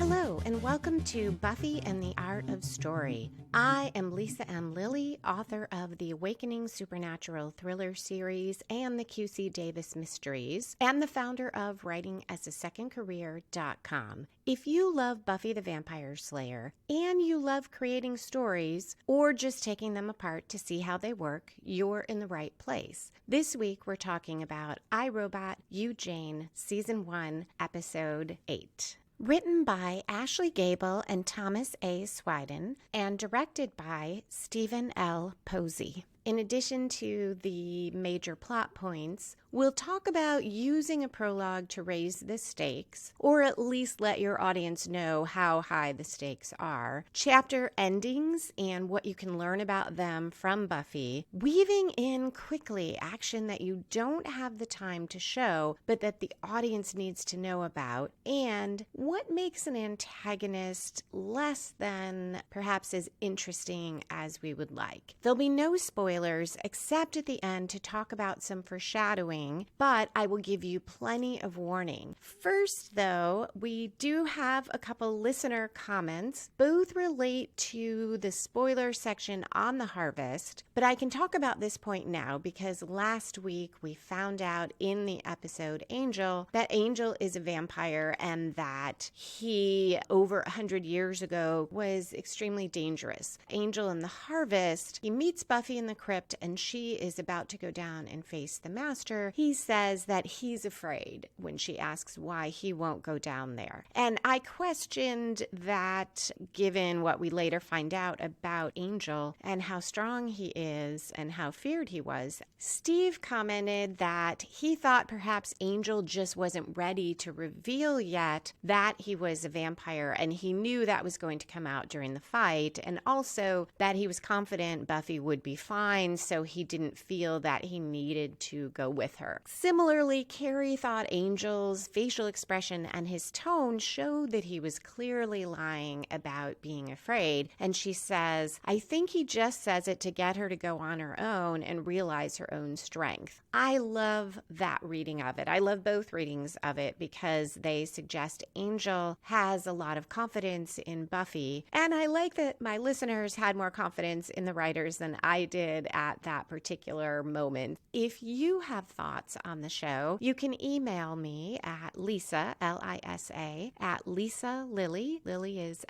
Hello, and welcome to Buffy and the Art of Story. I am Lisa M. Lilly, author of the Awakening Supernatural Thriller series and the QC Davis Mysteries, and the founder of WritingAsASecondCareer.com. If you love Buffy the Vampire Slayer, and you love creating stories, or just taking them apart to see how they work, you're in the right place. This week, we're talking about I, Robot, You, Jane, Season 1, Episode 8. Written by Ashley Gable and Thomas A. Swiden, and directed by Stephen L. Posey. In addition to the major plot points, we'll talk about using a prologue to raise the stakes, or at least let your audience know how high the stakes are, chapter endings and what you can learn about them from Buffy, weaving in quickly action that you don't have the time to show, but that the audience needs to know about, and what makes an antagonist less than perhaps as interesting as we would like. There'll be no spoilers except at the end to talk about some foreshadowing, but I will give you plenty of warning. First, though, we do have a couple listener comments. Both relate to the spoiler section on the harvest, but I can talk about this point now because last week we found out in the episode Angel that Angel is a vampire and that he, over 100 years ago, was extremely dangerous. Angel in the harvest, he meets Buffy in the crypt and she is about to go down and face the master. He says that he's afraid when she asks why he won't go down there. And I questioned that given what we later find out about Angel and how strong he is and how feared he was. Steve commented that he thought perhaps Angel just wasn't ready to reveal yet that he was a vampire, and he knew that was going to come out during the fight, and also that he was confident Buffy would be fine, so he didn't feel that he needed to go with her. Similarly, Carrie thought Angel's facial expression and his tone showed that he was clearly lying about being afraid, and she says, I think he just says it to get her to go on her own and realize her own strength. I love that reading of it. I love both readings of it because they suggest Angel has a lot of confidence in Buffy, and I like that my listeners had more confidence in the writers than I did at that particular moment. If you have thoughts on the show, you can email me at Lisa, L-I-S-A, at Lisa Lilly. Lily is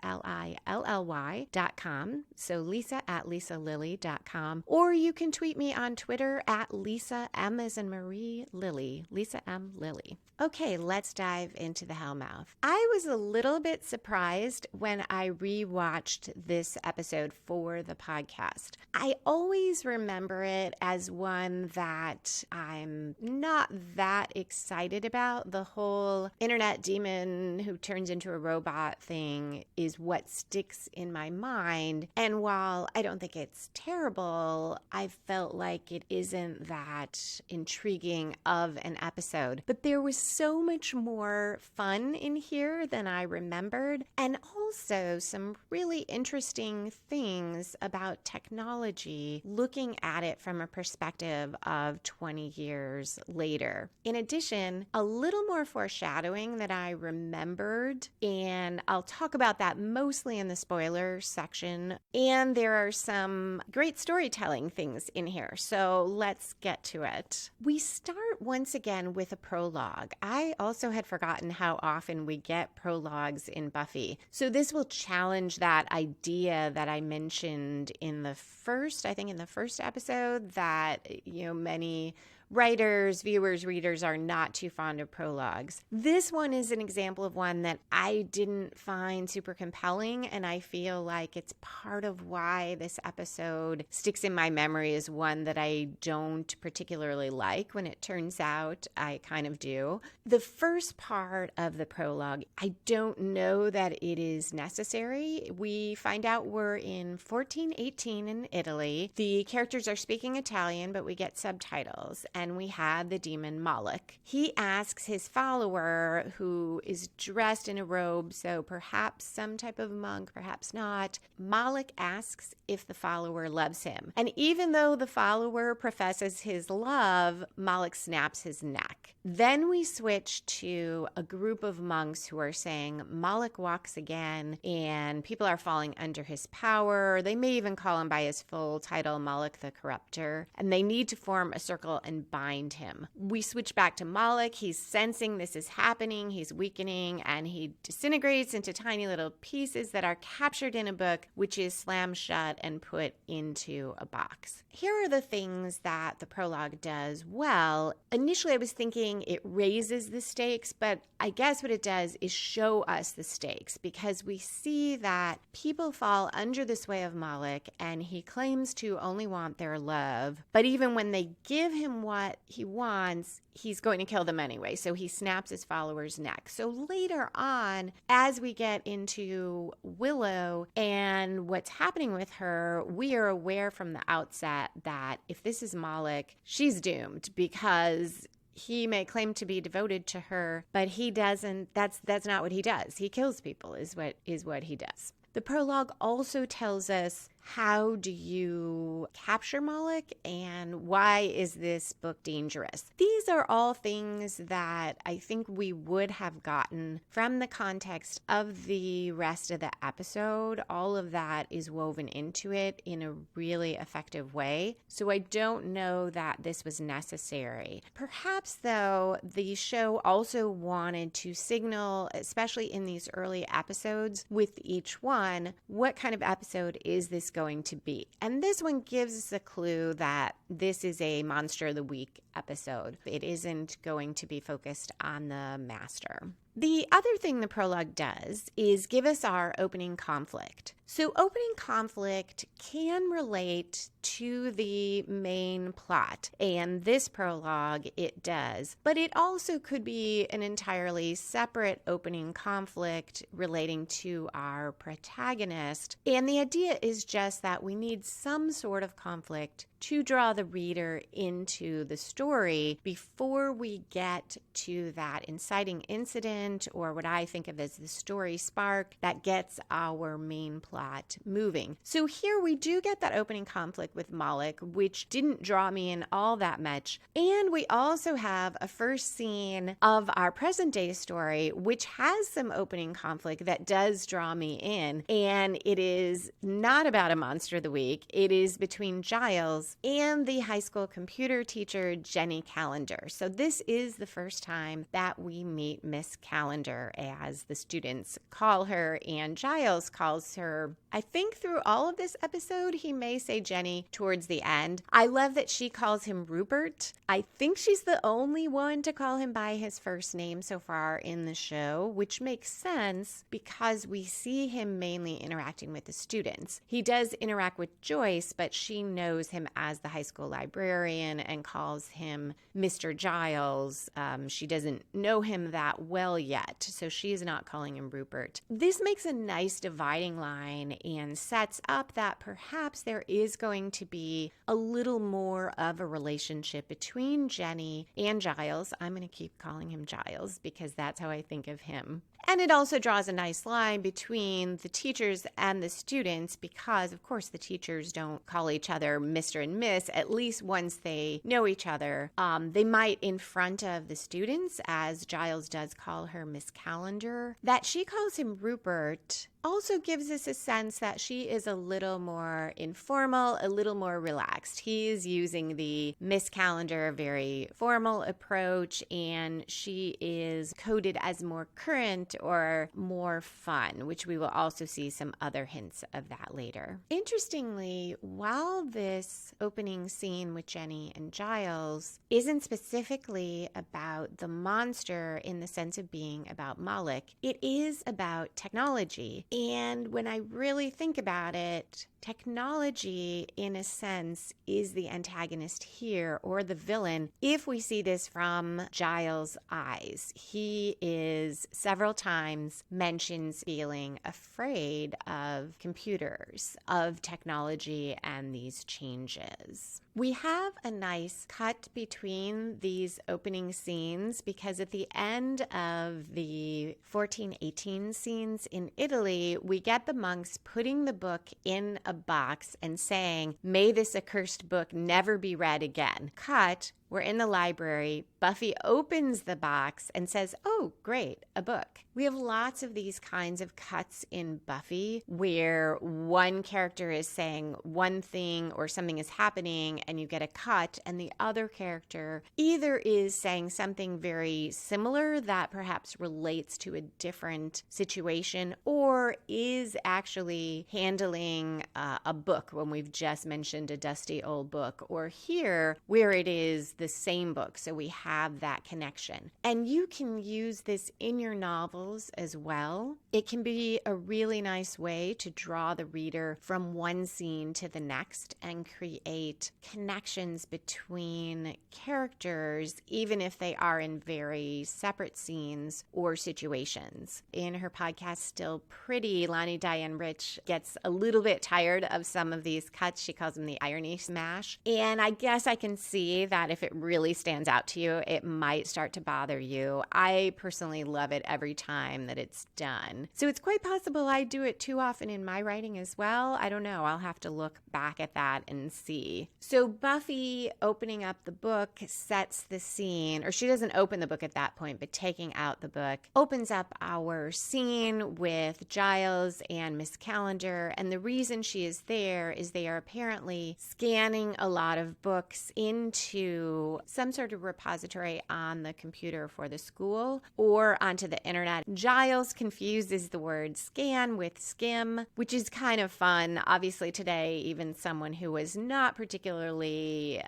Lilly.com. So Lisa at LisaLilly.com. Or you can tweet me on Twitter at Lisa M as in Marie Lilly. Lisa M. Lilly. Okay, let's dive into the Hellmouth. I was a little bit surprised when I rewatched this episode for the podcast. I always remember it as one that I'm not that excited about. The whole internet demon who turns into a robot thing is what sticks in my mind. And while I don't think it's terrible, I felt like it isn't that intriguing of an episode. But there was so much more fun in here than I remembered, and also some really interesting things about technology, looking at it from a perspective of 20 years later. In addition, a little more foreshadowing that I remembered, and I'll talk about that mostly in the spoiler section, and there are some great storytelling things in here, so let's get to it. We start once again with a prologue. I also had forgotten how often we get prologues in Buffy. So this will challenge that idea that I mentioned in the first episode that, many writers, viewers, readers are not too fond of prologues. This one is an example of one that I didn't find super compelling, and I feel like it's part of why this episode sticks in my memory as one that I don't particularly like. When it turns out I kind of do. The first part of the prologue, I don't know that it is necessary. We find out we're in 1418 in Italy. The characters are speaking Italian, but we get subtitles. and we had the demon Moloch. He asks his follower, who is dressed in a robe, so perhaps some type of monk, perhaps not. Moloch asks if the follower loves him. And even though the follower professes his love, Moloch snaps his neck. Then we switch to a group of monks who are saying Moloch walks again and people are falling under his power. They may even call him by his full title, Moloch the Corrupter, and they need to form a circle and bind him. We switch back to Moloch. He's sensing this is happening. He's weakening and he disintegrates into tiny little pieces that are captured in a book, which is slammed shut and put into a box. Here are the things that the prologue does well. Initially, I was thinking it raises the stakes, but I guess what it does is show us the stakes, because we see that people fall under the sway of Moloch and he claims to only want their love. But even when they give him what he wants, he's going to kill them anyway. So he snaps his follower's neck. So later on, as we get into Willow and what's happening with her, we are aware from the outset that if this is Moloch, she's doomed, because he may claim to be devoted to her, but he doesn't. That's not what he does. He kills people is what he does. The prologue also tells us, how do you capture Moloch and why is this book dangerous? These are all things that I think we would have gotten from the context of the rest of the episode. All of that is woven into it in a really effective way. So I don't know that this was necessary. Perhaps, though, the show also wanted to signal, especially in these early episodes with each one, what kind of episode is this going to be? And this one gives us a clue that this is a Monster of the Week episode. It isn't going to be focused on the master. The other thing the prologue does is give us our opening conflict. So opening conflict can relate to the main plot, and this prologue, it does. But it also could be an entirely separate opening conflict relating to our protagonist. And the idea is just that we need some sort of conflict to draw the reader into the story before we get to that inciting incident, or what I think of as the story spark that gets our main plot moving. So here we do get that opening conflict with Moloch, which didn't draw me in all that much. And we also have a first scene of our present day story, which has some opening conflict that does draw me in. And it is not about a monster of the week. It is between Giles and the high school computer teacher, Jenny Calendar. So this is the first time that we meet Miss Calendar, as the students call her, and Giles calls her, I think through all of this episode, he may say Jenny towards the end. I love that she calls him Rupert. I think she's the only one to call him by his first name so far in the show, which makes sense because we see him mainly interacting with the students. He does interact with Joyce, but she knows him as the high school librarian and calls him Mr. Giles. She doesn't know him that well yet, so she's not calling him Rupert. This makes a nice dividing line and sets up that perhaps there is going to be a little more of a relationship between Jenny and Giles. I'm going to keep calling him Giles because that's how I think of him. And it also draws a nice line between the teachers and the students because, of course, the teachers don't call each other Mr. and Miss, at least once they know each other. They might in front of the students, as Giles does call her Miss Calendar. That she calls him Rupert also gives us a sense that she is a little more informal, a little more relaxed. He is using the Miss Calendar very formal approach, and she is coded as more current or more fun, which we will also see some other hints of that later. Interestingly, while this opening scene with Jenny and Giles isn't specifically about the monster in the sense of being about Moloch, it is about technology. And when I really think about it, Technology, in a sense, is the antagonist here, or the villain, if we see this from Giles' eyes. He is several times mentions feeling afraid of computers, of technology, and these changes. We have a nice cut between these opening scenes because at the end of the 1418 scenes in Italy, we get the monks putting the book in a box and saying, "May this accursed book never be read again." Cut. We're in the library. Buffy opens the box and says, "Oh, great, a book." We have lots of these kinds of cuts in Buffy where one character is saying one thing or something is happening and you get a cut, and the other character either is saying something very similar that perhaps relates to a different situation or is actually handling a book when we've just mentioned a dusty old book, or here where it is the same book, so we have that connection. And you can use this in your novels as well. It can be a really nice way to draw the reader from one scene to the next and create connections between characters, even if they are in very separate scenes or situations. In her podcast, Still Pretty, Lonnie Diane Rich gets a little bit tired of some of these cuts. She calls them the irony smash. And I guess I can see that if it really stands out to you, it might start to bother you. I personally love it every time that it's done. So it's quite possible I do it too often in my writing as well. I don't know. I'll have to look back at that and see. So Buffy opening up the book sets the scene, or she doesn't open the book at that point, but taking out the book opens up our scene with Giles and Miss Calendar. And the reason she is there is they are apparently scanning a lot of books into some sort of repository on the computer for the school or onto the internet. Giles confuses the word scan with skim, which is kind of fun. Obviously today, even someone who was not particularly,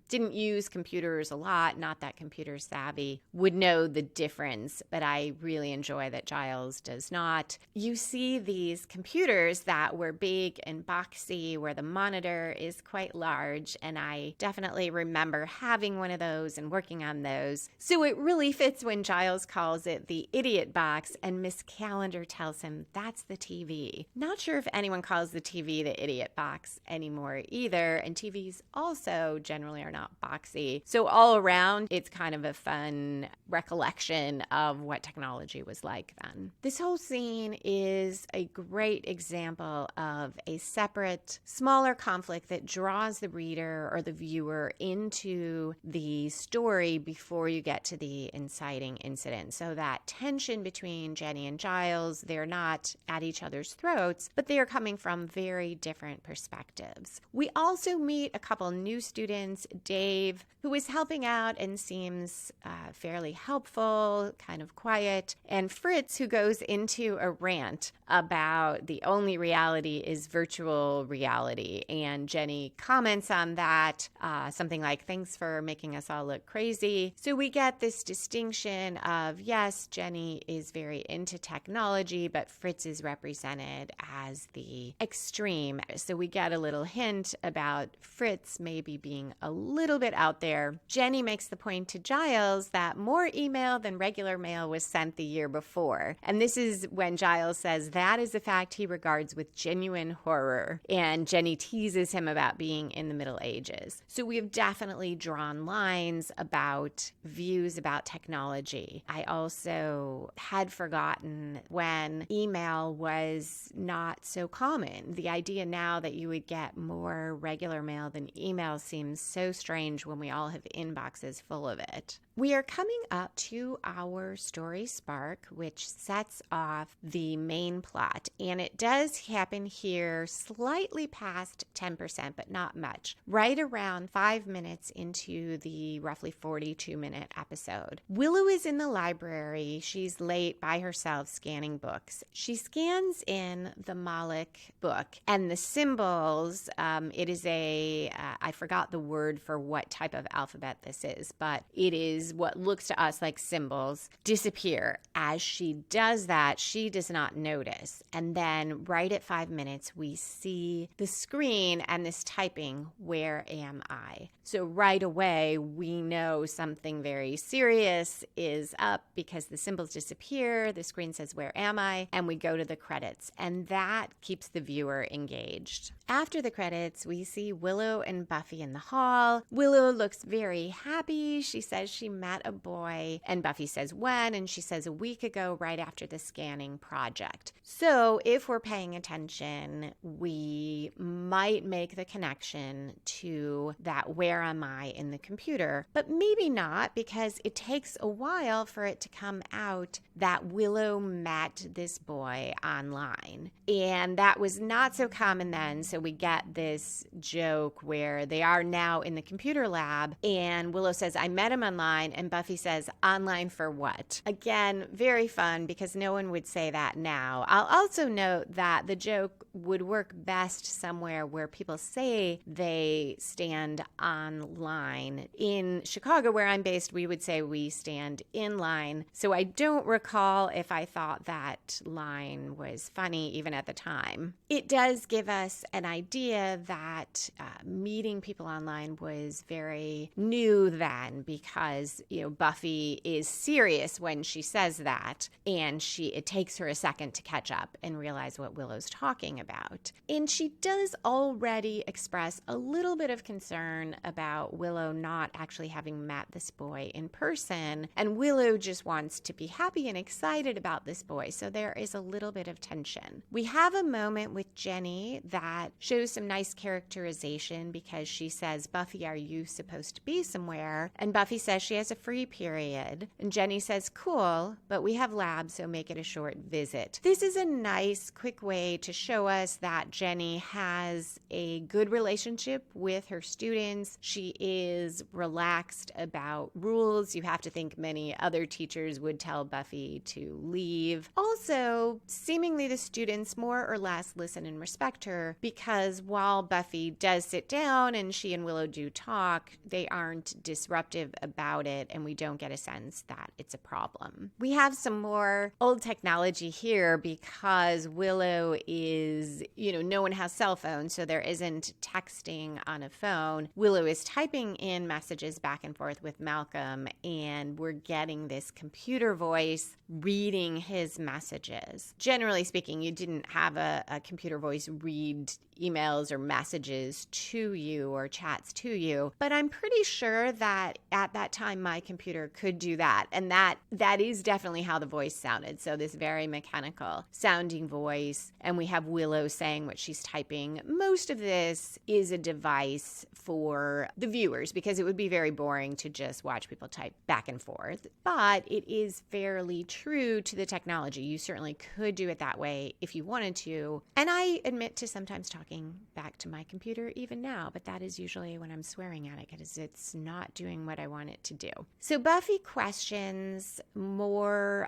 didn't use computers a lot, not that computer savvy, would know the difference, but I really enjoy that Giles does not. You see these computers that were big and boxy where the monitor is quite large, and I definitely remember having one of those and working on those. So it really fits when Giles calls it the idiot box and Miss Calendar tells him that's the TV. Not sure if anyone calls the TV the idiot box anymore either, and TVs also generally are not boxy. So all around, it's kind of a fun recollection of what technology was like then. This whole scene is a great example of a separate, smaller conflict that draws the reader or the viewer into the story before you get to the inciting incident. So that tension between Jenny and Giles, they're not at each other's throats, but they are coming from very different perspectives. We also meet a couple new students, Dave, who is helping out and seems fairly helpful, kind of quiet, and Fritz, who goes into a rant about the only reality is virtual reality. And Jenny comments on that, something like, "Thanks for making us all look crazy." So we get this distinction of, yes, Jenny is very into technology, but Fritz is represented as the extreme. So we get a little hint about Fritz maybe being a little bit out there. Jenny makes the point to Giles that more email than regular mail was sent the year before. And this is when Giles says that is a fact he regards with genuine horror. And Jenny teases him about being in the Middle Ages. So we have definitely drawn lines about views about technology. I also had forgotten when email was not so common. The idea now that you would get more regular mail than email seems so strange when we all have inboxes full of it. We are coming up to our story spark, which sets off the main plot, and it does happen here slightly past 10%, but not much, right around 5 minutes into the roughly 42-minute episode. Willow is in the library. She's late by herself scanning books. She scans in the Moloch book, and the symbols, it is I forgot the word for what type of alphabet this is, but it is these, what looks to us like symbols, disappear. As she does that, she does not notice. And then right at 5 minutes, we see the screen and this typing, "Where am I?" So right away, we know something very serious is up because the symbols disappear. The screen says, "Where am I?" And we go to the credits. And that keeps the viewer engaged. After the credits, we see Willow and Buffy in the hall. Willow looks very happy. She says she met a boy. And Buffy says when, and she says a week ago, right after the scanning project. So if we're paying attention, we might make the connection to that "where am I" in the computer, but maybe not, because it takes a while for it to come out that Willow met this boy online. And that was not so common then. So we get this joke where they are now in the computer lab and Willow says, "I met him online," and Buffy says, "Online for what?" Again, very fun because no one would say that now. I'll also note that the joke would work best somewhere where people say they stand online. In Chicago, where I'm based, we would say we stand in line. So I don't recall if I thought that line was funny even at the time. It does give us an idea that meeting people online was very new then, because Buffy is serious when she says that, and it takes her a second to catch up and realize what Willow's talking about. And she does already express a little bit of concern about Willow not actually having met this boy in person, and Willow just wants to be happy and excited about this boy, so there is a little bit of tension. We have a moment with Jenny that shows some nice characterization because she says, "Buffy, are you supposed to be somewhere?" And Buffy says she has a free period, and Jenny says, "Cool, but we have labs, so make it a short visit." This is a nice, quick way to show us that Jenny has a good relationship with her students. She is relaxed about rules. You have to think many other teachers would tell Buffy to leave. Also, seemingly the students more or less listen and respect her, because while Buffy does sit down and she and Willow do talk, they aren't disruptive about it, and we don't get a sense that it's a problem. We have some more old technology here because Willow is, no one has cell phones, so there isn't texting on a phone. Willow is typing in messages back and forth with Malcolm, and we're getting this computer voice reading his messages. Generally speaking, you didn't have a computer voice read emails or messages to you or chats to you, but I'm pretty sure that at that time my computer could do that, and that is definitely how the voice sounded. So this very mechanical sounding voice, and we have Willow saying what she's typing. Most of this is a device for the viewers because it would be very boring to just watch people type back and forth, but it is fairly true to the technology. You certainly could do it that way if you wanted to, and I admit to sometimes talking back to my computer even now, but that is usually when I'm swearing at it because it's not doing what I want it to do. So Buffy questions more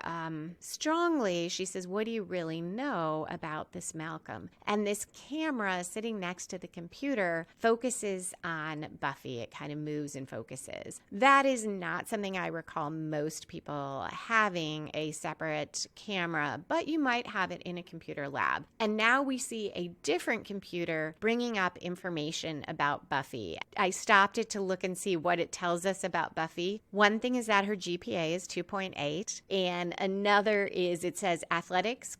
strongly. She says, "What do you really know about this Malcolm?" And this camera sitting next to the computer focuses on Buffy. It kind of moves and focuses. That is not something I recall most people having, a separate camera, but you might have it in a computer lab. And now we see a different computer bringing up information about Buffy. I stopped it to look and see what it tells us about Buffy. One thing is that her GPA is 2.8, and another is it says athletics,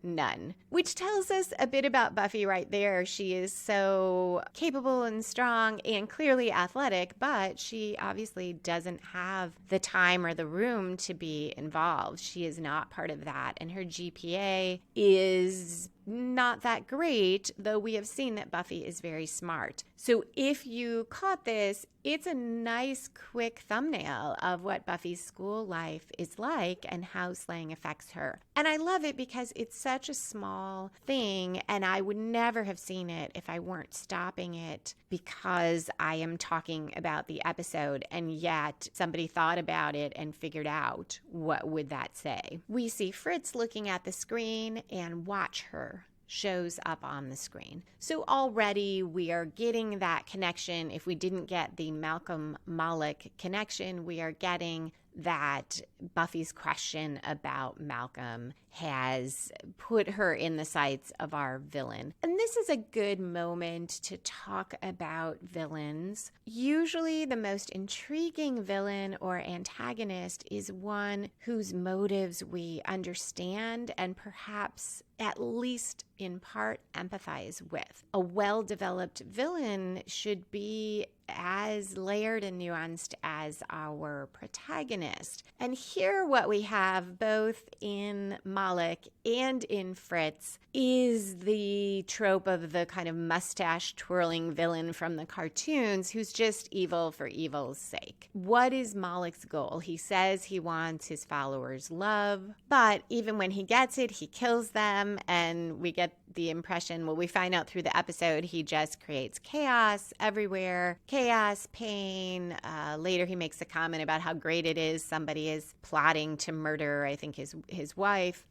none, which tells us a bit about Buffy right there. She is so capable and strong and clearly athletic, but she obviously doesn't have the time or the room to be involved. She is not part of that, and her GPA is not that great, though we have seen that Buffy is very smart. So if you caught this, it's a nice quick thumbnail of what Buffy's school life is like and how slang affects her. And I love it because it's such a small thing, and I would never have seen it if I weren't stopping it because I am talking about the episode, and yet somebody thought about it and figured out what would that say. We see Fritz looking at the screen and watch her. shows up on the screen. So already we are getting that connection. If we didn't get the Malcolm Malik connection, we are getting that Buffy's question about Malcolm has put her in the sights of our villain. And this is a good moment to talk about villains. Usually the most intriguing villain or antagonist is one whose motives we understand and perhaps at least in part empathize with. A well-developed villain should be as layered and nuanced as our protagonist. And here what we have both in Malik and in Fritz is the trope of the kind of mustache twirling villain from the cartoons who's just evil for evil's sake. What is Malik's goal? He says he wants his followers' love, but even when he gets it, he kills them, and we get the impression, well, we find out through the episode, he just creates chaos everywhere. Chaos, pain. Later he makes a comment about how great it is somebody is plotting to murder, I think, his wife.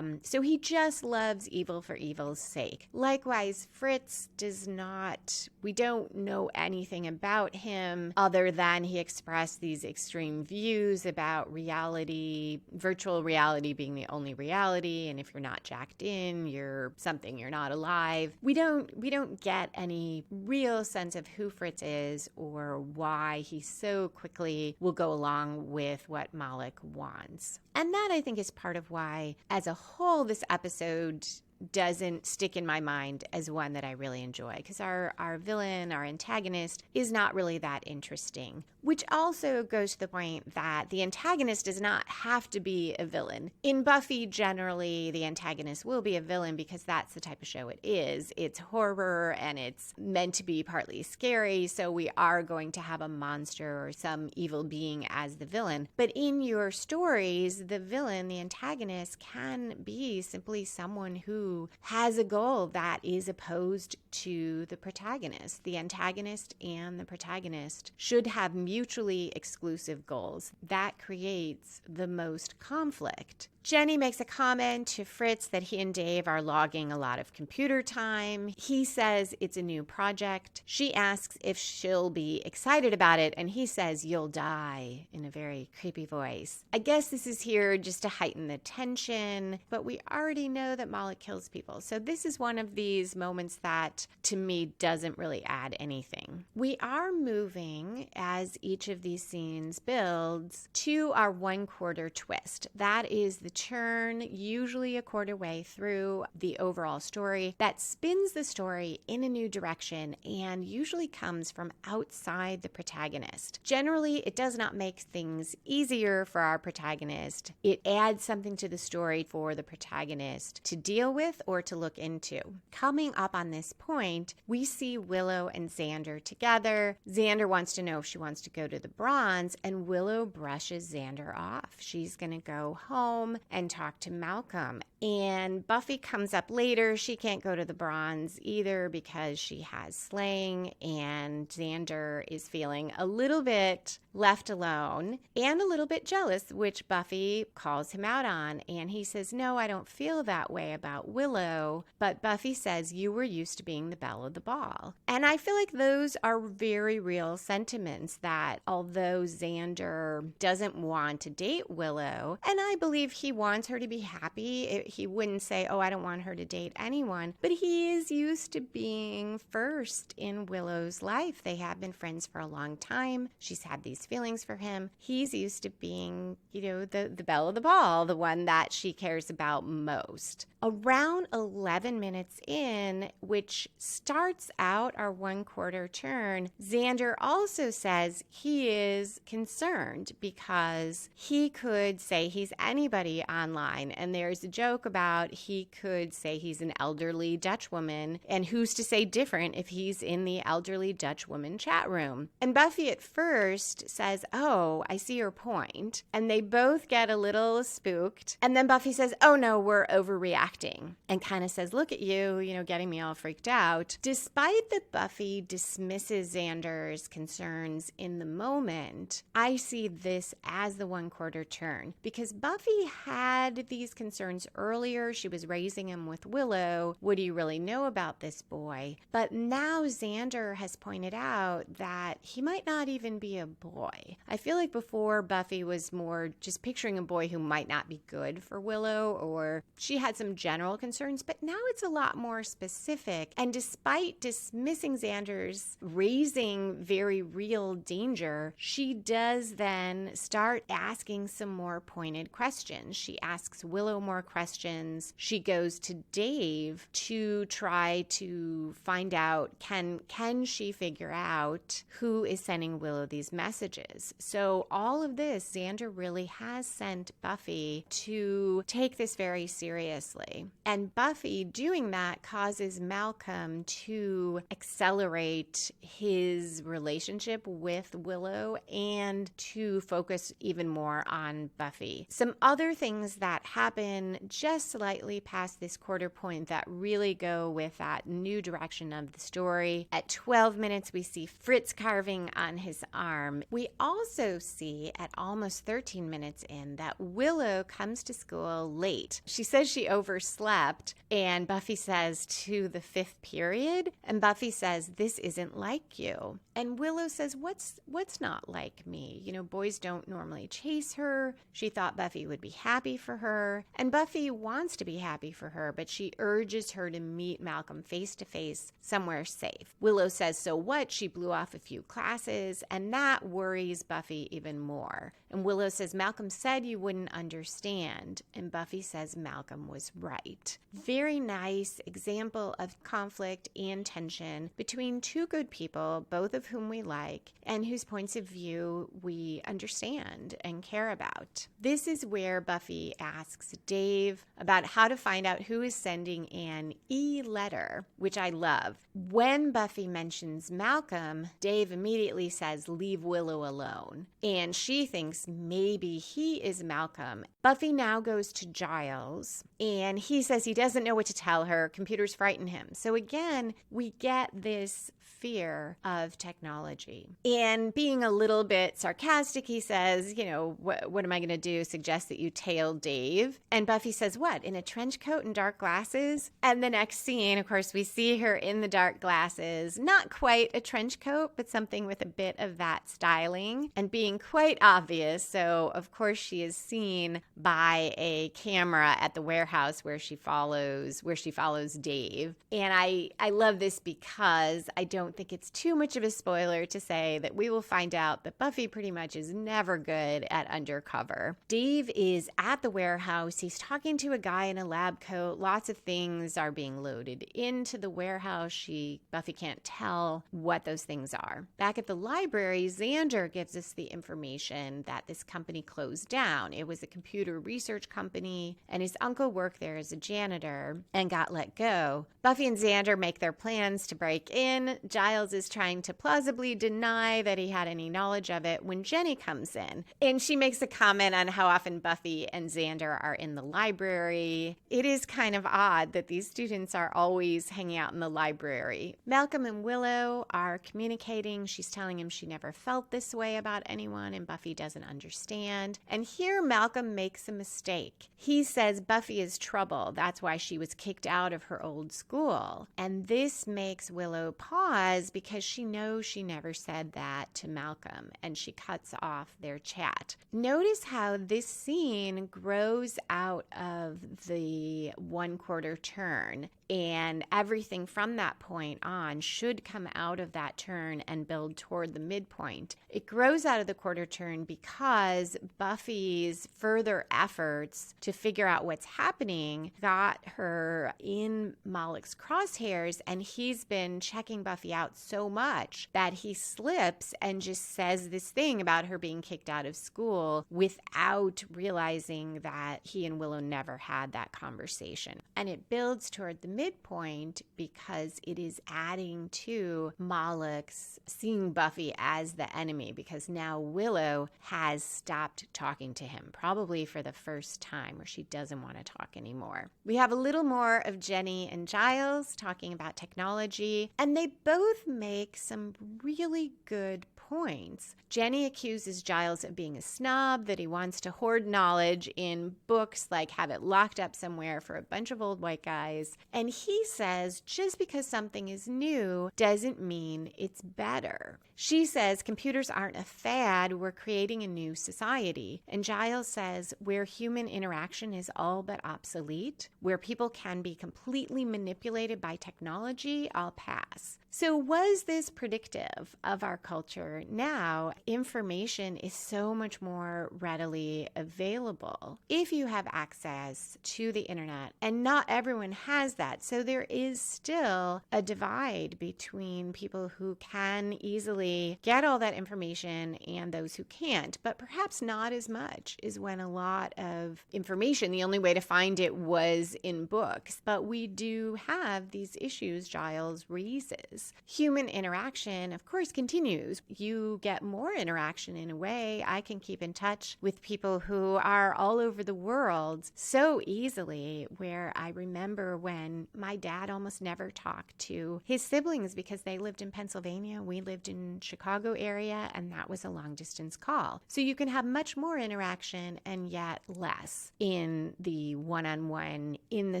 So he just loves evil for evil's sake. Likewise, Fritz does not, we don't know anything about him other than he expressed these extreme views about reality, virtual reality being the only reality, and if you're not jacked in, you're something, you're not alive. We don't get any real sense of who Fritz is or why he so quickly will go along with what Malik wants. And that, I think, is part of why, as a whole, this episode doesn't stick in my mind as one that I really enjoy, because our villain, our antagonist, is not really that interesting, which also goes to the point that the antagonist does not have to be a villain. In Buffy, generally, the antagonist will be a villain because that's the type of show it is. It's horror and it's meant to be partly scary, so we are going to have a monster or some evil being as the villain. But in your stories, the villain, the antagonist, can be simply someone who has a goal that is opposed to the protagonist. The antagonist and the protagonist should have mutually exclusive goals. That creates the most conflict. Jenny makes a comment to Fritz that he and Dave are logging a lot of computer time. He says it's a new project. She asks if she'll be excited about it, and he says, "You'll die," in a very creepy voice. I guess this is here just to heighten the tension, but we already know that Malik kills people. So this is one of these moments that, to me, doesn't really add anything. We are moving, as each of these scenes builds, to our 1/4 twist. That is the turn, usually a quarter way through the overall story, that spins the story in a new direction and usually comes from outside the protagonist. Generally, it does not make things easier for our protagonist. It adds something to the story for the protagonist to deal with or to look into. Coming up on this point, we see Willow and Xander together. Xander wants to know if she wants to go to the Bronze, and Willow brushes Xander off. She's going to go home and talk to Malcolm. And Buffy comes up later. She can't go to the Bronze either because she has slaying, and Xander is feeling a little bit left alone and a little bit jealous, which Buffy calls him out on. And he says, "No, I don't feel that way about Willow." But Buffy says, "You were used to being the belle of the ball." And I feel like those are very real sentiments, that although Xander doesn't want to date Willow, and I believe he wants her to be happy, he wouldn't say, "Oh, I don't want her to date anyone," but he is used to being first in Willow's life. They have been friends for a long time. She's had these feelings for him. He's used to being, the belle of the ball, the one that she cares about most. Around 11 minutes in, which starts out our 1/4 turn, Xander also says he is concerned because he could say he's anybody online. And there's a joke about he could say he's an elderly Dutch woman, and who's to say different if he's in the elderly Dutch woman chat room. And Buffy at first says, "Oh, I see your point." And they both get a little spooked. And then Buffy says, "Oh no, we're overreacting." And kind of says, "Look at you, getting me all freaked out." Despite that Buffy dismisses Xander's concerns in the moment, I see this as the 1/4 turn because Buffy had these concerns earlier. She was raising him with Willow. What do you really know about this boy? But now Xander has pointed out that he might not even be a boy. I feel like before Buffy was more just picturing a boy who might not be good for Willow, or she had some general concerns, but now it's a lot more specific. And despite dismissing Xander's raising very real danger, she does then start asking some more pointed questions. She asks Willow more questions. She goes to Dave to try to find out, can she figure out who is sending Willow these messages? So all of this, Xander really has sent Buffy to take this very seriously. And Buffy doing that causes Malcolm to accelerate his relationship with Willow and to focus even more on Buffy. Some other things that happen just slightly past this quarter point that really go with that new direction of the story. At 12 minutes, we see Fritz carving on his arm. We also see at almost 13 minutes in that Willow comes to school late. She says she overslept, and Buffy says to the 5th period, and Buffy says, "This isn't like you." And Willow says, what's not like me? Boys don't normally chase her. She thought Buffy would be happy for her, and Buffy wants to be happy for her, but she urges her to meet Malcolm face to face somewhere safe. Willow says, so what? She blew off a few classes, and that worries Buffy even more. And Willow says, Malcolm said you wouldn't understand, and Buffy says Malcolm was right. Very nice example of conflict and tension between two good people, both of whom we like, and whose points of view we understand and care about. This is where Buffy asks Dave about how to find out who is sending an e-letter, which I love. When Buffy mentions Malcolm, Dave immediately says, leave Willow alone. And she thinks maybe he is Malcolm. Buffy now goes to Giles, and he says he doesn't know what to tell her. Computers frighten him. So again, we get this fear of technology. And being a little bit sarcastic, he says, what am I going to do? Suggest that you tail Dave. And Buffy says, what? In a trench coat and dark glasses? And the next scene, of course, we see her in the dark glasses. Not quite a trench coat, but something with a bit of that styling and being quite obvious. So, of course, she is seen by a camera at the warehouse where she follows Dave. And I love this because I don't think it's too much of a spoiler to say that we will find out that Buffy pretty much is never good at undercover. Dave is at the warehouse. He's talking to a guy in a lab coat. Lots of things are being loaded into the warehouse. Buffy can't tell what those things are. Back at the library, Xander gives us the information that this company closed down. It was a computer research company, and his uncle worked there as a janitor and got let go. Buffy and Xander make their plans to break in. Giles is trying to plausibly deny that he had any knowledge of it when Jenny comes in. And she makes a comment on how often Buffy and Xander are in the library. It is kind of odd that these students are always hanging out in the library. Malcolm and Willow are communicating. She's telling him she never felt this way about anyone, and Buffy doesn't understand. And here Malcolm makes a mistake. He says Buffy is trouble. That's why she was kicked out of her old school. And this makes Willow pause because she knows she never said that to Malcolm, and she cuts off their chat. Notice how this scene grows out of the 1/4 turn, and everything from that point on should come out of that turn and build toward the midpoint. It grows out of the 1/4 turn because Buffy's further efforts to figure out what's happening got her in Moloch's crosshairs, and he's been checking Buffy out so much that he slips and just says this thing about her being kicked out of school without realizing that he and Willow never had that conversation. And it builds toward the midpoint because it is adding to Moloch's seeing Buffy as the enemy, because now Willow has stopped talking to him, probably for the first time, or she doesn't want to talk anymore. We have a little more of Jenny and Giles talking about technology, and they both make some really good points. Jenny accuses Giles of being a snob, that he wants to hoard knowledge in books, like have it locked up somewhere for a bunch of old white guys. And he says just because something is new doesn't mean it's better. She says computers aren't a fad, we're creating a new society. And Giles says where human interaction is all but obsolete, where people can be completely manipulated by technology, I'll pass. So was this predictive of our culture? Now, information is so much more readily available if you have access to the internet, and not everyone has that. So there is still a divide between people who can easily get all that information and those who can't, but perhaps not as much as when a lot of information, the only way to find it was in books. But we do have these issues Giles raises. Human interaction, of course, continues. You get more interaction in a way. I can keep in touch with people who are all over the world so easily, where I remember when my dad almost never talked to his siblings because they lived in Pennsylvania. We lived in Chicago area, and that was a long distance call. So you can have much more interaction and yet less in the one-on-one, in the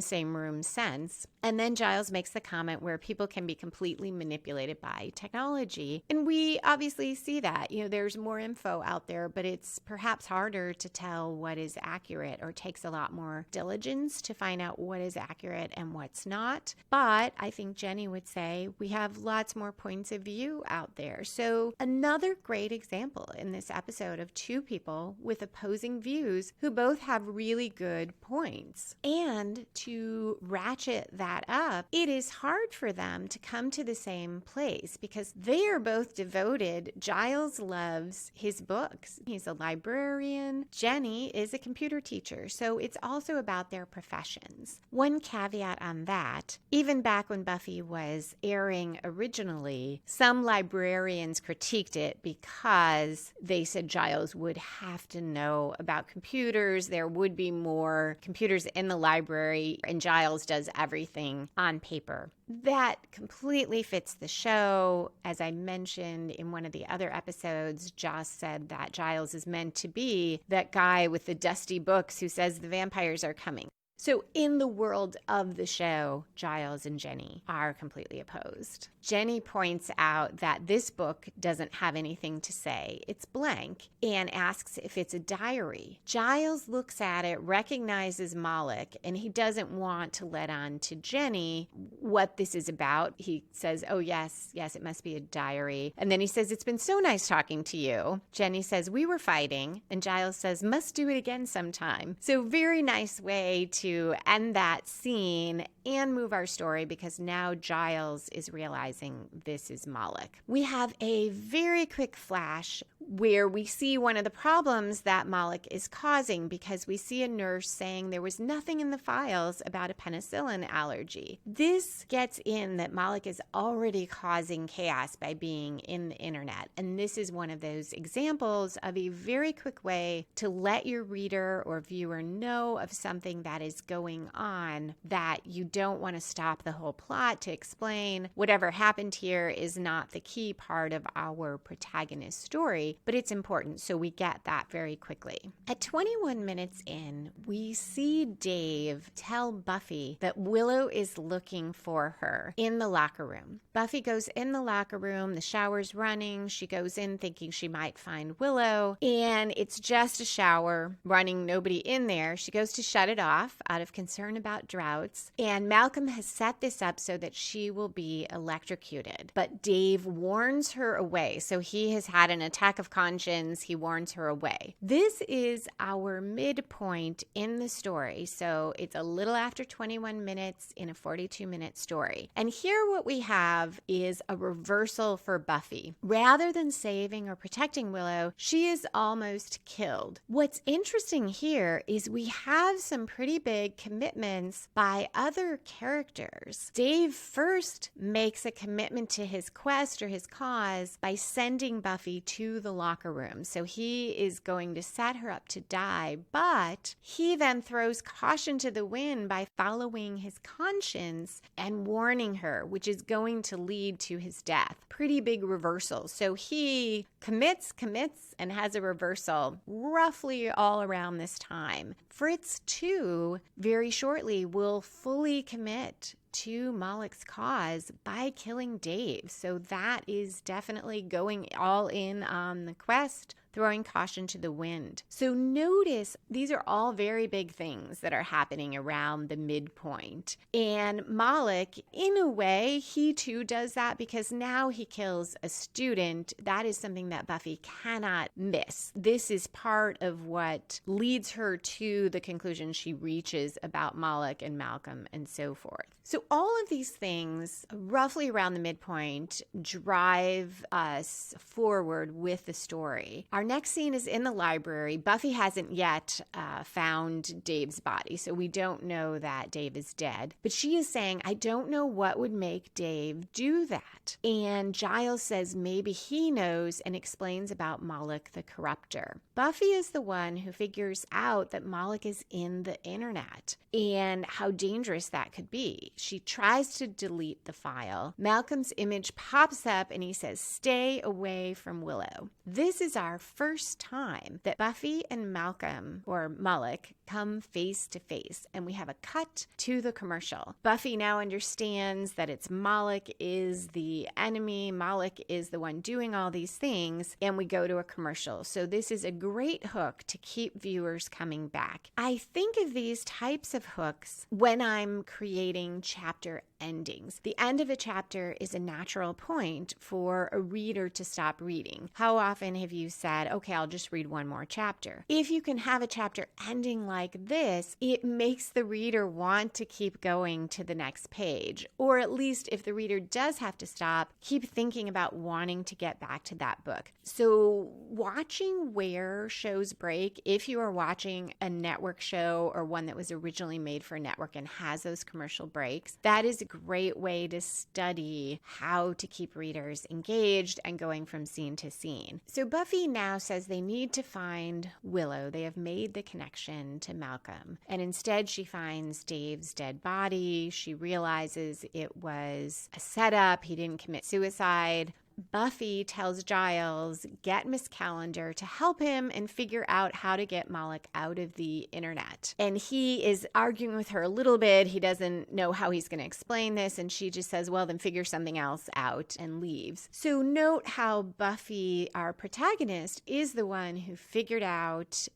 same room sense. And then Giles makes the comment where people can be completely manipulated by technology. And we obviously see that. There's more info out there, but it's perhaps harder to tell what is accurate, or takes a lot more diligence to find out what is accurate and what's not. But I think Jenny would say we have lots more points of view out there. So another great example in this episode of two people with opposing views who both have really good points. And to ratchet that up, it is hard for them to come to the same place because they are both devoted. Giles loves his books. He's a librarian. Jenny is a computer teacher. So it's also about their professions. One caveat on that, even back when Buffy was airing originally, some librarians critiqued it because they said Giles would have to know about computers. There would be more computers in the library, and Giles does everything on paper. That completely fits the show. As I mentioned in one of the other episodes, Joss said that Giles is meant to be that guy with the dusty books who says the vampires are coming. So in the world of the show, Giles and Jenny are completely opposed. Jenny points out that this book doesn't have anything to say. It's blank, and asks if it's a diary. Giles looks at it, recognizes Moloch, and he doesn't want to let on to Jenny what this is about. He says, oh, yes, it must be a diary. And then he says, it's been so nice talking to you. Jenny says, we were fighting. And Giles says, must do it again sometime. So very nice way to end that scene and move our story, because now Giles is realizing this is Moloch. We have a very quick flash where we see one of the problems that Moloch is causing, because we see a nurse saying there was nothing in the files about a penicillin allergy. This gets in that Moloch is already causing chaos by being in the internet. And this is one of those examples of a very quick way to let your reader or viewer know of something that is going on, that you don't want to stop the whole plot to explain whatever happened here is not the key part of our protagonist's story, but it's important, so we get that very quickly. At 21 minutes in, we see Dave tell Buffy that Willow is looking for her in the locker room. Buffy goes in the locker room, the shower's running, she goes in thinking she might find Willow, and it's just a shower running, nobody in there. She goes to shut it off out of concern about droughts, and Malcolm has set this up so that she will be electrocuted. But Dave warns her away, so he has had an attack of of conscience, he warns her away. This is our midpoint in the story. So it's a little after 21 minutes in a 42-minute story. And here what we have is a reversal for Buffy. Rather than saving or protecting Willow, she is almost killed. What's interesting here is we have some pretty big commitments by other characters. Dave first makes a commitment to his quest or his cause by sending Buffy to the locker room. So he is going to set her up to die, but he then throws caution to the wind by following his conscience and warning her, which is going to lead to his death. Pretty big reversal. So he commits, and has a reversal roughly all around this time. Fritz, too, very shortly will fully commit to Malek's cause by killing Dave. So that is definitely going all in on the quest, throwing caution to the wind. So notice these are all very big things that are happening around the midpoint. And Malek, in a way, he too does that because now he kills a student. That is something that Buffy cannot miss. This is part of what leads her to the conclusion she reaches about Malek and Malcolm and so forth. So all of these things roughly around the midpoint drive us forward with the story. Our next scene is in the library. Buffy hasn't yet found Dave's body, so we don't know that Dave is dead. But she is saying, I don't know what would make Dave do that. And Giles says maybe he knows and explains about Malek the Corruptor. Buffy is the one who figures out that Malek is in the internet and how dangerous that could be. She tries to delete the file. Malcolm's image pops up and he says, stay away from Willow. This is our first time that Buffy and Malcolm, or Malek, come face to face, and we have a cut to the commercial. Buffy now understands that it's Malek is the enemy, Malek is the one doing all these things, and we go to a commercial. So this is a great hook to keep viewers coming back. I think of these types of hooks when I'm creating chapter endings. The end of a chapter is a natural point for a reader to stop reading. How often have you said, okay, I'll just read one more chapter? If you can have a chapter ending like this, it makes the reader want to keep going to the next page. Or at least if the reader does have to stop, keep thinking about wanting to get back to that book. So watching where shows break, if you are watching a network show or one that was originally made for a network and has those commercial breaks, that is a great way to study how to keep readers engaged and going from scene to scene. So Buffy now says they need to find Willow. They have made the connection to Malcolm. And instead she finds Dave's dead body. She realizes it was a setup. He didn't commit suicide. Buffy tells Giles, get Miss Calendar to help him and figure out how to get Malek out of the internet. And he is arguing with her a little bit. He doesn't know how he's going to explain this. And she just says, well, then figure something else out, and leaves. So note how Buffy, our protagonist, is the one who figured out,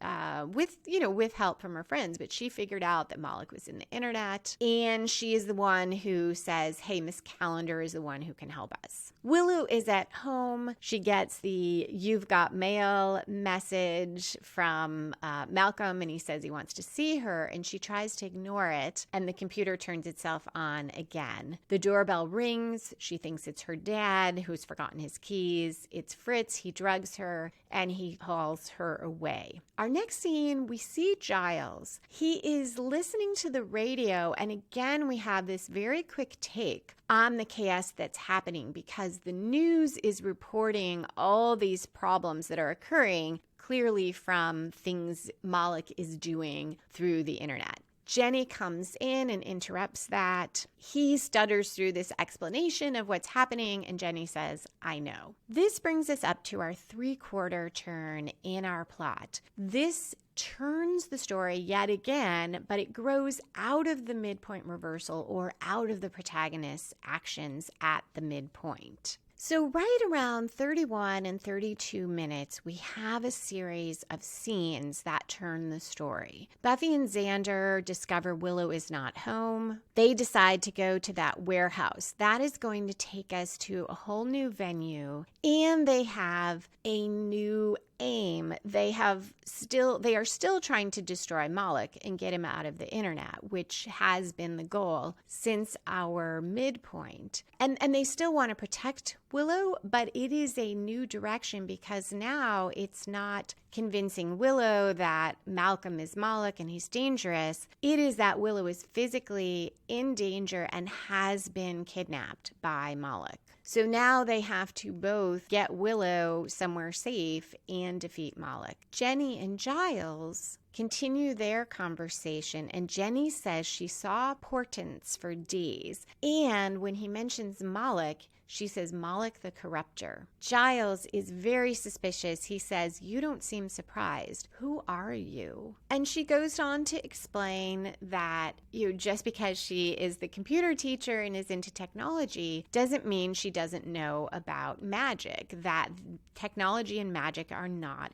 with help from her friends, but she figured out that Malek was in the internet. And she is the one who says, hey, Miss Calendar is the one who can help us. Willow is at home. She gets the "You've got mail" message from Malcolm, and he says he wants to see her, and she tries to ignore it, and the computer turns itself on again. The doorbell rings. She thinks it's her dad who's forgotten his keys. It's Fritz. He drugs her, and he hauls her away. Our next scene, we see Giles. He is listening to the radio, and again, we have this very quick take on the chaos that's happening because the news is reporting all these problems that are occurring clearly from things Malek is doing through the internet. Jenny comes in and interrupts that. He stutters through this explanation of what's happening, and Jenny says, I know. This brings us up to our 3/4 turn in our plot. This turns the story yet again, but it grows out of the midpoint reversal or out of the protagonist's actions at the midpoint. So right around 31 and 32 minutes, we have a series of scenes that turn the story. Buffy and Xander discover Willow is not home. They decide to go to that warehouse. That is going to take us to a whole new venue, and they have a new aim. They are still trying to destroy Moloch and get him out of the internet, which has been the goal since our midpoint. And they still want to protect Willow, but it is a new direction because now it's not convincing Willow that Malcolm is Moloch and he's dangerous. It is that Willow is physically in danger and has been kidnapped by Moloch. So now they have to both get Willow somewhere safe and defeat Moloch. Jenny and Giles continue their conversation, and Jenny says she saw portents for days. And when he mentions Moloch, she says Moloch the Corruptor. Giles is very suspicious. He says, "You don't seem surprised. Who are you?" And she goes on to explain that just because she is the computer teacher and is into technology doesn't mean she doesn't know about magic, that technology and magic are not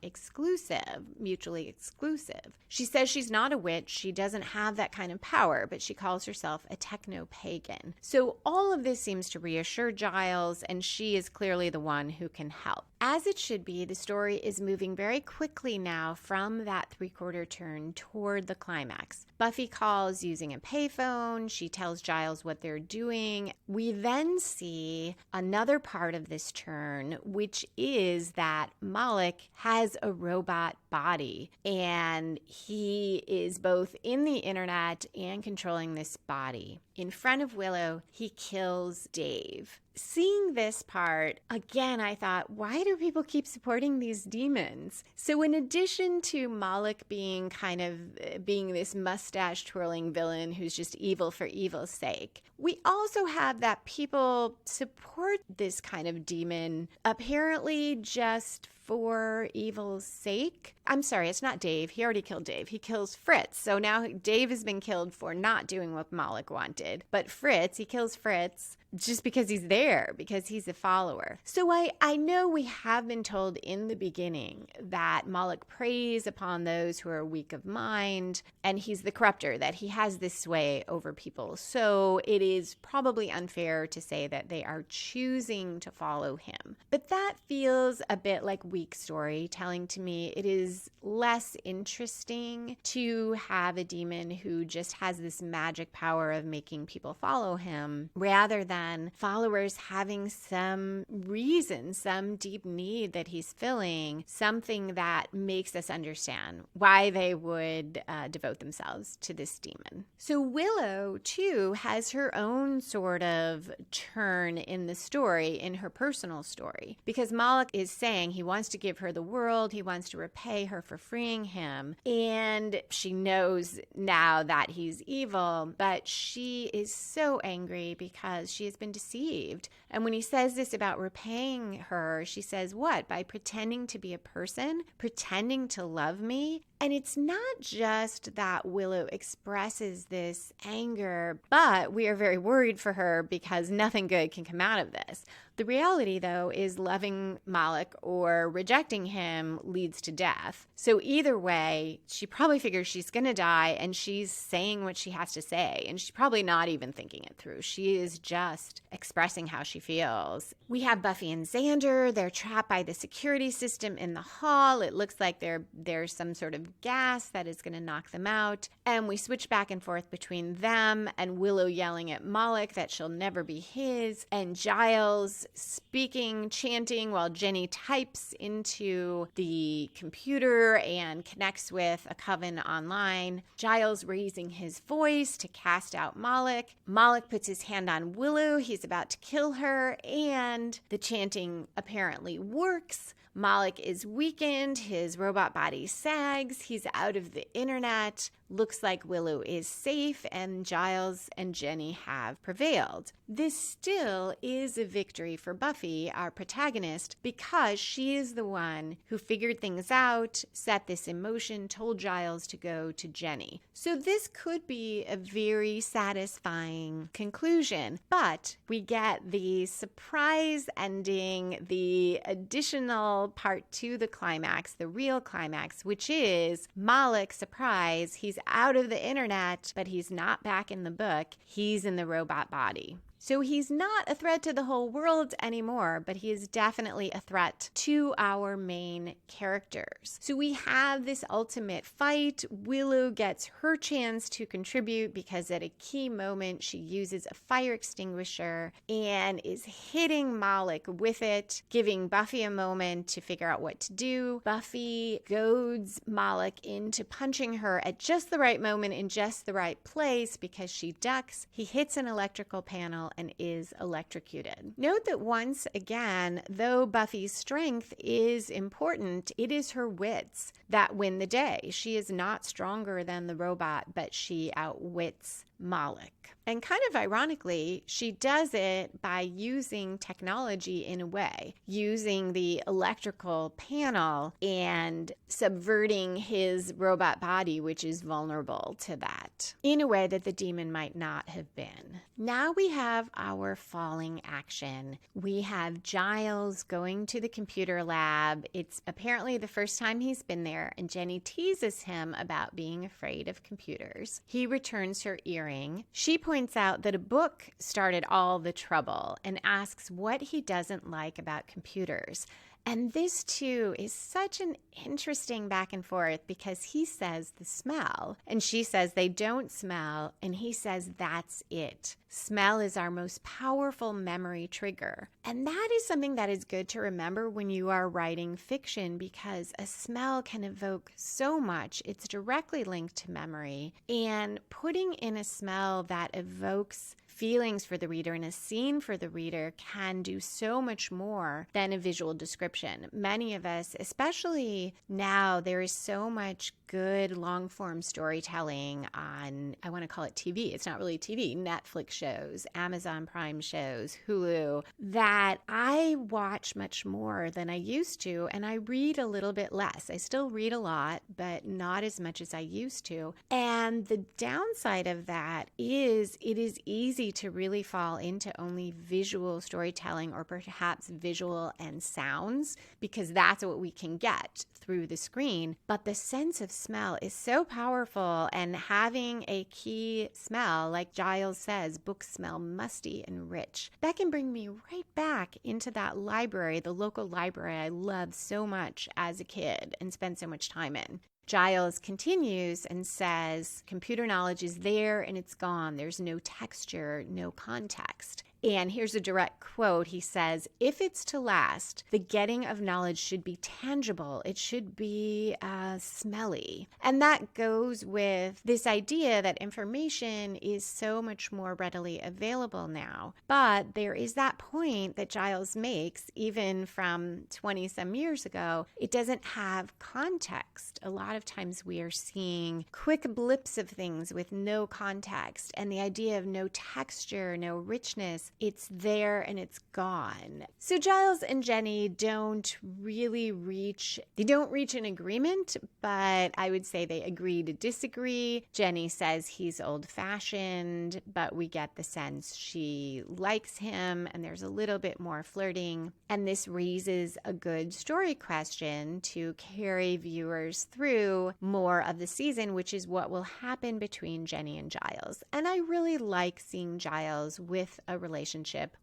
mutually exclusive. She says she's not a witch. She doesn't have that kind of power, but she calls herself a techno-pagan. So all of this seems to reassure Giles, and she is clearly the one who can help. As it should be, the story is moving very quickly now from that three-quarter turn toward the climax. Buffy calls using a payphone. She tells Giles what they're doing. We then see another part of this turn, which is that Moloch has a robot body, and he is both in the internet and controlling this body. In front of Willow, he kills Dave. Seeing this part, again, I thought, why do people keep supporting these demons? So in addition to Moloch being this mustache-twirling villain who's just evil for evil's sake, we also have that people support this kind of demon apparently just for evil's sake. I'm sorry, it's not Dave. He already killed Dave. He kills Fritz. So now Dave has been killed for not doing what Moloch wanted. But Fritz, he kills Fritz just because he's there, because he's a follower. So I know we have been told in the beginning that Moloch preys upon those who are weak of mind, and he's the corruptor, that he has this sway over people. So it is probably unfair to say that they are choosing to follow him. But that feels a bit like weak storytelling to me. It is less interesting to have a demon who just has this magic power of making people follow him, rather than followers having some reason, some deep need that he's filling, something that makes us understand why they would devote themselves to this demon. So Willow, too, has her own sort of turn in the story, in her personal story, because Moloch is saying he wants to give her the world, he wants to repay her for freeing him, and she knows now that he's evil, but she is so angry because she has been deceived. And when he says this about repaying her, she says, what? By pretending to be a person, pretending to love me? And it's not just that Willow expresses this anger, but we are very worried for her because nothing good can come out of this. The reality, though, is loving Moloch or rejecting him leads to death. So either way, she probably figures she's going to die, and she's saying what she has to say, and she's probably not even thinking it through. She is just expressing how she feels. We have Buffy and Xander. They're trapped by the security system in the hall. It looks like there's some sort of gas that is going to knock them out. And we switch back and forth between them and Willow yelling at Moloch that she'll never be his, and Giles speaking, chanting while Jenny types into the computer and connects with a coven online. Giles raising his voice to cast out Moloch. Moloch puts his hand on Willow. He's about to kill her, and the chanting apparently works. Moloch is weakened, his robot body sags, he's out of the internet. Looks like Willow is safe, and Giles and Jenny have prevailed. This still is a victory for Buffy, our protagonist, because she is the one who figured things out, set this in motion, told Giles to go to Jenny. So this could be a very satisfying conclusion, but we get the surprise ending, the additional part to the climax, the real climax, which is Moloch, surprise, he's out of the internet, but he's not back in the book. He's in the robot body. So he's not a threat to the whole world anymore, but he is definitely a threat to our main characters. So we have this ultimate fight. Willow gets her chance to contribute because at a key moment she uses a fire extinguisher and is hitting Moloch with it, giving Buffy a moment to figure out what to do. Buffy goads Moloch into punching her at just the right moment in just the right place because she ducks. He hits an electrical panel and is electrocuted. Note that once again, though Buffy's strength is important, it is her wits that win the day. She is not stronger than the robot, but she outwits Moloch. And kind of ironically, she does it by using technology in a way, using the electrical panel and subverting his robot body, which is vulnerable to that, in a way that the demon might not have been. Now we have our falling action. We have Giles going to the computer lab. It's apparently the first time he's been there, and Jenny teases him about being afraid of computers. He returns her earring. She points out that a book started all the trouble and asks what he doesn't like about computers. And this, too, is such an interesting back and forth because he says the smell, and she says they don't smell, and he says that's it. Smell is our most powerful memory trigger. And that is something that is good to remember when you are writing fiction because a smell can evoke so much. It's directly linked to memory. And putting in a smell that evokes feelings for the reader and a scene for the reader can do so much more than a visual description. Many of us, especially now, there is so much good long-form storytelling on, I want to call it TV. It's not really TV, Netflix shows, Amazon Prime shows, Hulu, that I watch much more than I used to, and I read a little bit less. I still read a lot, but not as much as I used to. And the downside of that is it is easy to really fall into only visual storytelling or perhaps visual and sounds because that's what we can get through the screen. But the sense of smell is so powerful, and having a key smell, like Giles says, books smell musty and rich. That can bring me right back into that library, the local library I loved so much as a kid and spent so much time in. Giles continues and says, computer knowledge is there and it's gone. There's no texture, no context. And here's a direct quote. He says, if it's to last, the getting of knowledge should be tangible. It should be smelly. And that goes with this idea that information is so much more readily available now. But there is that point that Giles makes, even from 20 some years ago, it doesn't have context. A lot of times we are seeing quick blips of things with no context. And the idea of no texture, no richness, it's there and it's gone. So Giles and Jenny don't reach an agreement, but I would say they agree to disagree. Jenny says he's old-fashioned, but we get the sense she likes him and there's a little bit more flirting. And this raises a good story question to carry viewers through more of the season, which is what will happen between Jenny and Giles. And I really like seeing Giles with a relationship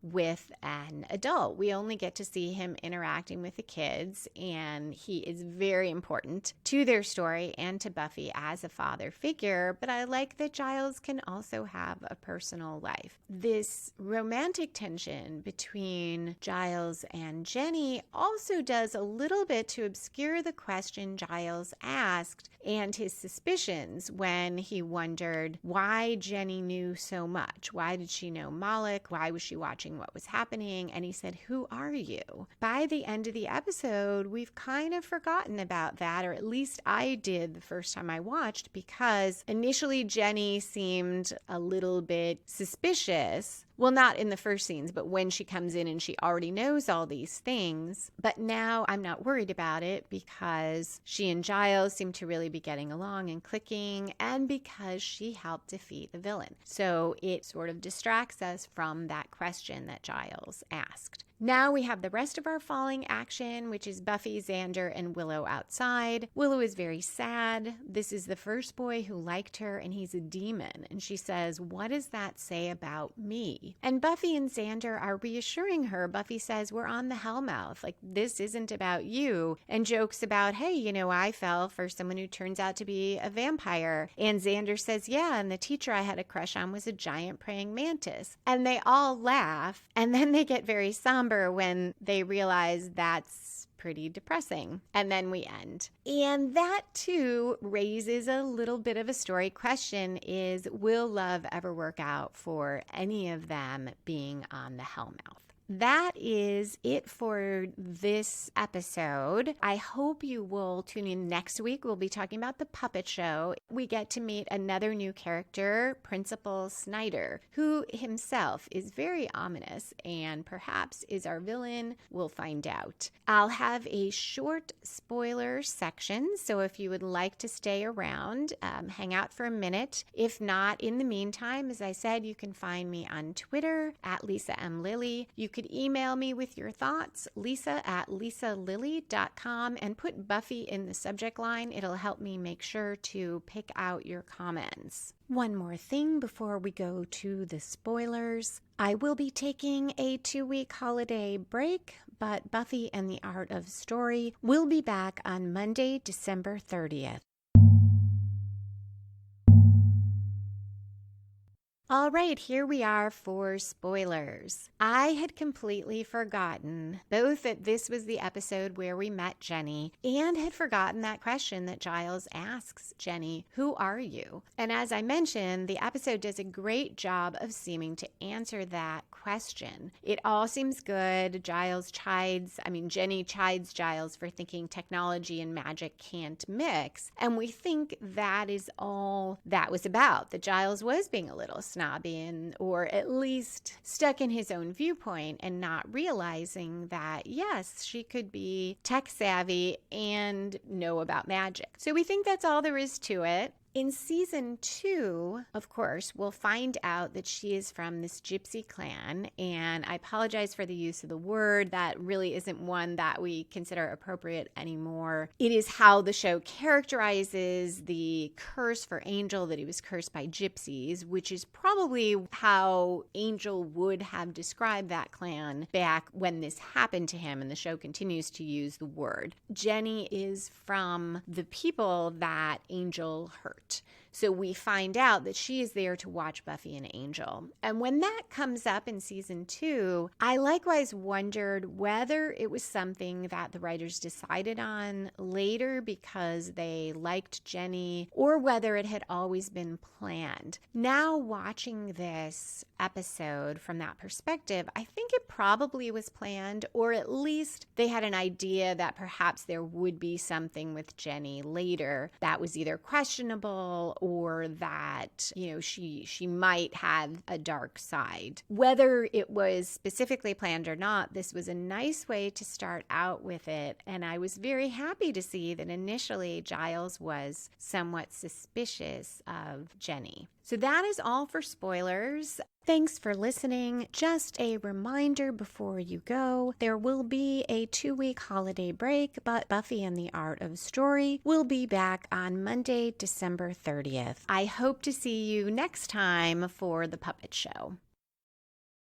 with an adult. We only get to see him interacting with the kids, and he is very important to their story and to Buffy as a father figure, but I like that Giles can also have a personal life. This romantic tension between Giles and Jenny also does a little bit to obscure the question Giles asked and his suspicions when he wondered why Jenny knew so much. Why did she know Moloch? Why why was she watching what was happening? And he said, who are you? By the end of the episode, we've kind of forgotten about that, or at least I did the first time I watched, because initially Jenny seemed a little bit suspicious. Well, not in the first scenes, but when she comes in and she already knows all these things. But now I'm not worried about it because she and Giles seem to really be getting along and clicking, and because she helped defeat the villain. So it sort of distracts us from that question that Giles asked. Now we have the rest of our falling action, which is Buffy, Xander, and Willow outside. Willow is very sad. This is the first boy who liked her, and he's a demon. And she says, what does that say about me? And Buffy and Xander are reassuring her. Buffy says, we're on the Hellmouth. Like, this isn't about you. And jokes about, hey, you know, I fell for someone who turns out to be a vampire. And Xander says, yeah, and the teacher I had a crush on was a giant praying mantis. And they all laugh, and then they get very somber when they realize that's pretty depressing. And then we end. And that too raises a little bit of a story question: is will love ever work out for any of them being on the Hellmouth? That is it for this episode. I hope you will tune in next week. We'll be talking about the puppet show. We get to meet another new character, Principal Snyder, who himself is very ominous and perhaps is our villain. We'll find out. I'll have a short spoiler section, so if you would like to stay around, hang out for a minute. If not, in the meantime, as I said, you can find me on Twitter at Lisa M. Lilly. You could email me with your thoughts, lisa@lisalilly.com, and put Buffy in the subject line. It'll help me make sure to pick out your comments. One more thing before we go to the spoilers. I will be taking a 2-week holiday break, but Buffy and the Art of Story will be back on Monday, December 30th. All right, here we are for spoilers. I had completely forgotten both that this was the episode where we met Jenny, and had forgotten that question that Giles asks Jenny, who are you? And as I mentioned, the episode does a great job of seeming to answer that question. It all seems good. Jenny chides Giles for thinking technology and magic can't mix. And we think that is all that was about, that Giles was being a little snobby, or at least stuck in his own viewpoint and not realizing that, yes, she could be tech savvy and know about magic. So we think that's all there is to it. In season 2, of course, we'll find out that she is from this gypsy clan, and I apologize for the use of the word. That really isn't one that we consider appropriate anymore. It is how the show characterizes the curse for Angel, that he was cursed by gypsies, which is probably how Angel would have described that clan back when this happened to him, and the show continues to use the word. Jenny is from the people that Angel hurt. So we find out that she is there to watch Buffy and Angel. And when that comes up in season 2, I likewise wondered whether it was something that the writers decided on later because they liked Jenny, or whether it had always been planned. Now watching this episode from that perspective, I think it probably was planned, or at least they had an idea that perhaps there would be something with Jenny later that was either questionable or that, she might have a dark side. Whether it was specifically planned or not, this was a nice way to start out with it, and I was very happy to see that initially Giles was somewhat suspicious of Jenny. So that is all for spoilers. Thanks for listening. Just a reminder before you go, there will be a 2-week holiday break, but Buffy and the Art of Story will be back on Monday, December 30th. I hope to see you next time for the puppet show.